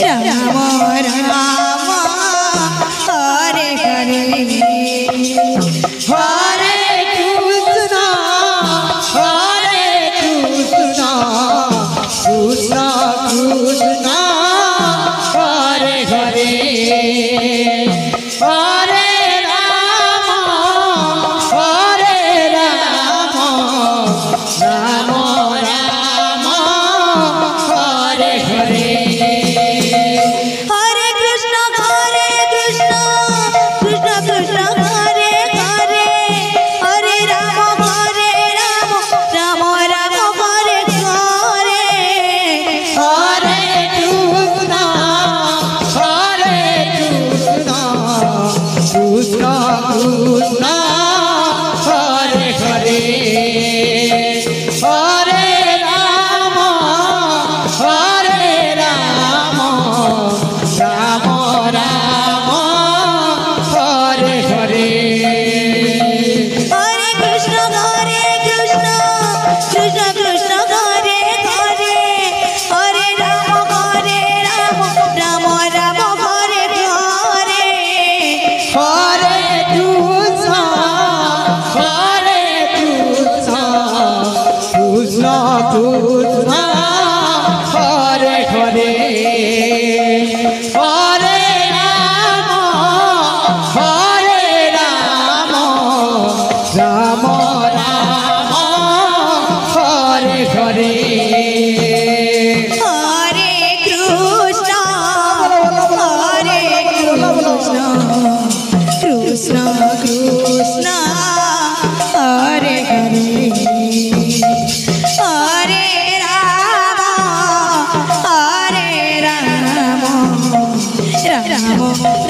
Ram Ram Hare Hare Hare Krishna Hare Krishna Krishna Krishna Hare Hare Hare Ram Hare Ram Ram Ram Hare Hare Hare Krishna Krishna Krishna Hare Hare Hare Ram Ram Ram Hare Hare Hare Krishna Hare Krishna Krishna Krishna Hare Hare Hare Ram Hare Ram Ram Ram Hare Hare Hare Krishna Krishna Krishna Krishna Hare Hare Hare Ram Ram Ram Hare Hare Hare Krishna Hare Krishna Krishna Krishna Hare Hare Hare Ram Ram Ram Hare Hare Hare Krishna Krishna Krishna Hare Hare Hare Ram Ram